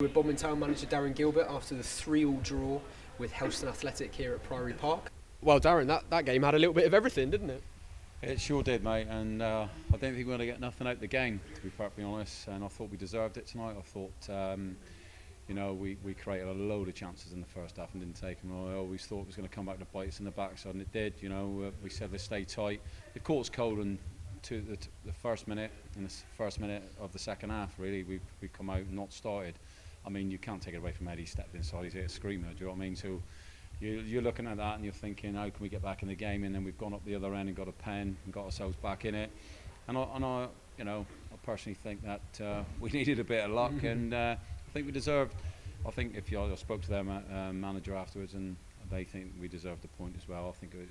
With Bodmin Town manager Darren Gilbert after the 3-3 draw with Helston Athletic here at Priory Park. Well, Darren, that game had a little bit of everything, didn't it? It sure did, mate, and I don't think we're going to get nothing out of the game, to be perfectly honest, and I thought we deserved it tonight. I thought, we created a load of chances in the first half and didn't take them. I always thought it was going to come back to bite us in the backside, and it did. We said let's stay tight. It caught us cold in the first minute, of the second half, really. We've come out and not started. I mean, you can't take it away from Eddie. He stepped inside, he's hit a screamer, do you know what I mean? So you're looking at that and you're thinking, how can we get back in the game? And then we've gone up the other end and got a pen and got ourselves back in it. And I personally think that we needed a bit of luck, and I think we deserved. I think if I spoke to their manager afterwards, and they think we deserved the point as well. I think it,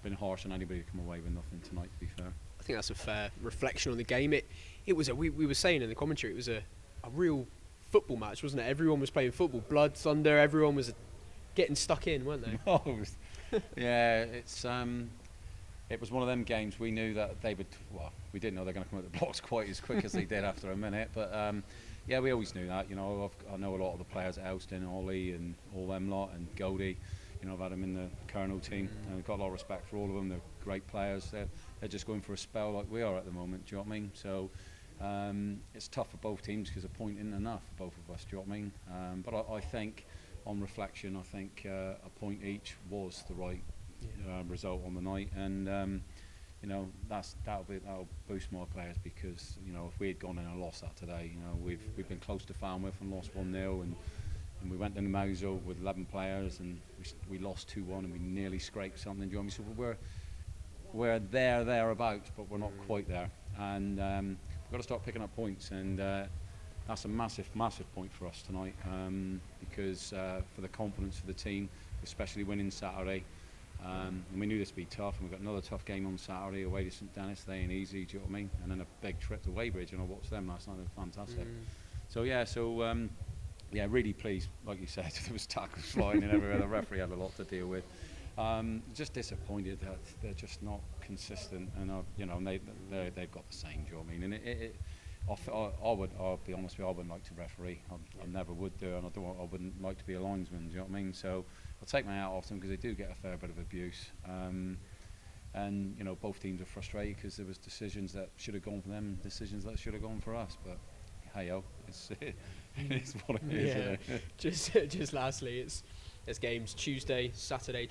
been harsh on anybody to come away with nothing tonight, to be fair. I think that's a fair reflection on the game. It was we were saying in the commentary, it was a real football match, wasn't it? Everyone was playing football, blood, thunder. Everyone was getting stuck in, weren't they? Yeah, it was one of them games. We knew that they would. Well, we didn't know they're going to come out the blocks quite as quick as they did after a minute. But yeah, we always knew that. I know a lot of the players at Helston, Ollie, and all them lot, and Goldie. I've had them in the Colonel team, and I've got a lot of respect for all of them. They're great players. They're just going for a spell like we are at the moment. Do you know what I mean? So. It's tough for both teams because a point isn't enough for both of us, do you know what I mean? But I think, on reflection, I think a point each was the right result on the night, and that'll boost my players, because if we had gone in and lost that today, we've been close to Falmouth and lost 1-0, and we went to the Mosul with 11 players and we lost 2-1 and we nearly scraped something, do you know what I mean? So we're thereabouts, but we're not quite there, and we've got to start picking up points, and that's a massive point for us tonight, because for the confidence of the team, especially winning Saturday, and we knew this would be tough, and we've got another tough game on Saturday away to St Dennis. They ain't easy, do you know what I mean? And then a big trip to Weybridge, and I watched them last night. They're fantastic. Really pleased. Like you said, there was tackles flying in everywhere. The referee had a lot to deal with. Just disappointed that they're just not consistent, and they've got the same, do you know what I mean? And I'll be honest with you, I wouldn't like to referee. I never would do, and I wouldn't like to be a linesman, do you know what I mean? So I'll take my hat off them, because they do get a fair bit of abuse. And both teams are frustrated because there was decisions that should have gone for them, decisions that should have gone for us. But hey-o, it is what it is. Yeah. Just lastly, there's games Tuesday, Saturday.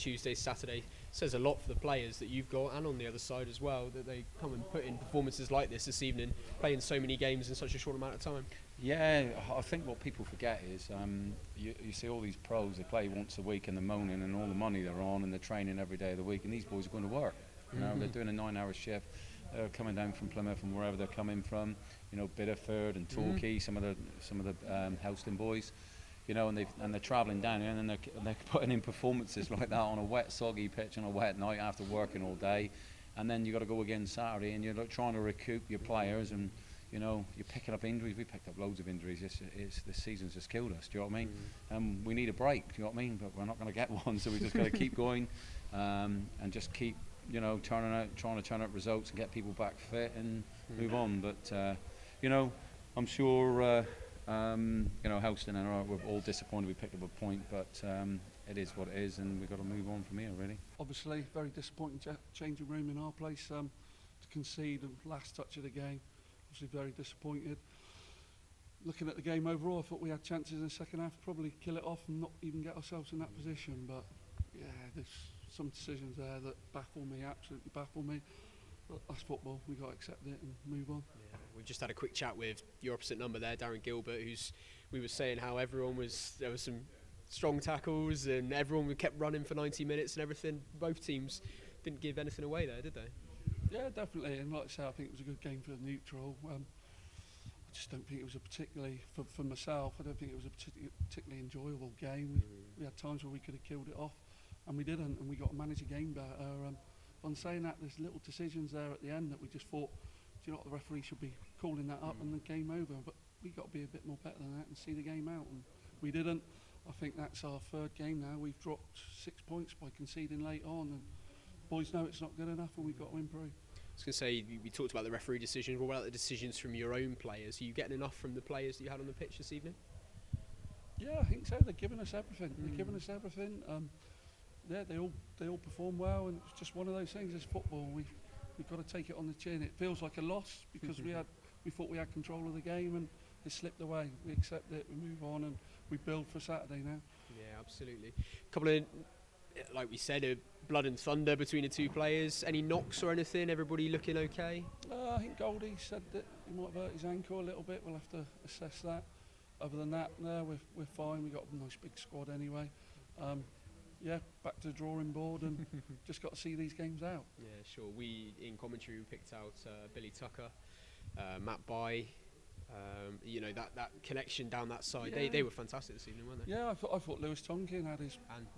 Says a lot for the players that you've got, and on the other side as well, that they come and put in performances like this evening, playing so many games in such a short amount of time. Yeah, I think what people forget is you see all these pros, they play once a week and they're moaning and all the money they're on, and they're training every day of the week, and these boys are going to work. They're doing a 9-hour shift. They're coming down from Plymouth and wherever they're coming from. Bideford and Torquay, some of the Helston boys. And they're travelling down here, and they're putting in performances like that on a wet, soggy pitch on a wet night after working all day, and then you got to go again Saturday, and you're trying to recoup your players, and you're picking up injuries. We picked up loads of injuries. This season's just killed us. Do you know what I mean? We need a break. Do you know what I mean? But we're not going to get one, so we just got to keep going, and just keep trying to turn out results and get people back fit and move on. But I'm sure. Helston and I were all disappointed we picked up a point, but it is what it is, and we've got to move on from here, really. Obviously, very disappointing changing room in our place to concede the last touch of the game. Obviously, very disappointed. Looking at the game overall, I thought we had chances in the second half to probably kill it off and not even get ourselves in that position, but yeah, there's some decisions there that absolutely baffle me. But that's football, we've got to accept it and move on. Yeah, we just had a quick chat with your opposite number there, Darren Gilbert, we were saying how there was some strong tackles and everyone kept running for 90 minutes and everything. Both teams didn't give anything away there, did they? Yeah, definitely, and like I say, I think it was a good game for the neutral. I just don't think it was a particularly, for myself, I don't think it was a particularly enjoyable game. We had times where we could have killed it off, and we didn't, and we got to manage the game better. On saying that, there's little decisions there at the end that we just thought, do you know what, the referee should be calling that up and the game over. But we got to be a bit more better than that and see the game out, and we didn't. I think that's our third game now. We've dropped 6 points by conceding late on, and boys know it's not good enough, and we've got to improve. I was going to say, we talked about the referee decisions. What about the decisions from your own players? Are you getting enough from the players that you had on the pitch this evening? Yeah, I think so. They're giving us everything. They're giving us everything. Yeah, they all perform well, and it's just one of those things. As football, we've got to take it on the chin. It feels like a loss because we thought we had control of the game, and it slipped away. We accept it, we move on, and we build for Saturday now. Yeah, absolutely. A couple of, like we said, blood and thunder between the two players. Any knocks or anything? Everybody looking okay? I think Goldie said that he might have hurt his ankle a little bit. We'll have to assess that. Other than that, no, we're fine. We've got a nice big squad anyway. Yeah, back to the drawing board and just got to see these games out. Yeah, sure. We, in commentary, we picked out Billy Tucker, Matt Bye. You know, that connection down that side. Yeah. They were fantastic this evening, weren't they? Yeah, I thought Lewis Tonkin had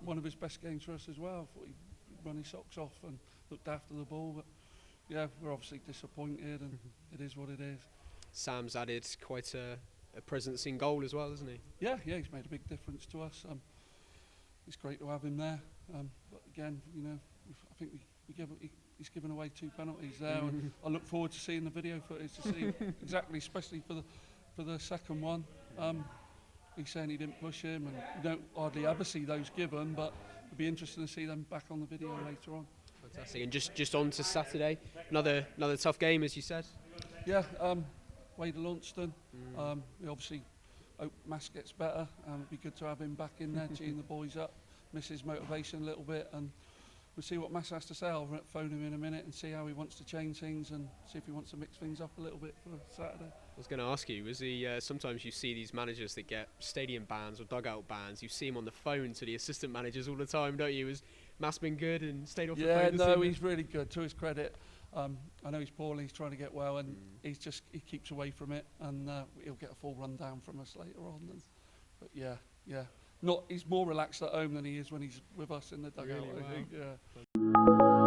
one of his best games for us as well. I thought he run his socks off and looked after the ball. But yeah, we're obviously disappointed, and it is what it is. Sam's added quite a presence in goal as well, hasn't he? Yeah, he's made a big difference to us. It's great to have him there. But again, you know, I think he's given away 2 penalties there, and I look forward to seeing the video footage to see exactly, especially for the second one. He's saying he didn't push him, and you don't hardly ever see those given, but it'd be interesting to see them back on the video later on. Fantastic. And just on to Saturday, another tough game, as you said. Yeah, Wade Launceston. We obviously hope Mass gets better. It'd be good to have him back in there, cheering the boys up, miss his motivation a little bit, and we'll see what Mass has to say. I'll phone him in a minute and see how he wants to change things and see if he wants to mix things up a little bit for Saturday. I was going to ask you, was he? Sometimes you see these managers that get stadium bans or dugout bans. You see him on the phone to the assistant managers all the time, don't you? Was Mass been good and stayed off the phone? Yeah, no, he's really good. To his credit, I know he's poorly. He's trying to get well, and he keeps away from it, and he'll get a full rundown from us later on. But yeah. He's more relaxed at home than he is when he's with us in the dugout. Really? I think. Wow. Yeah.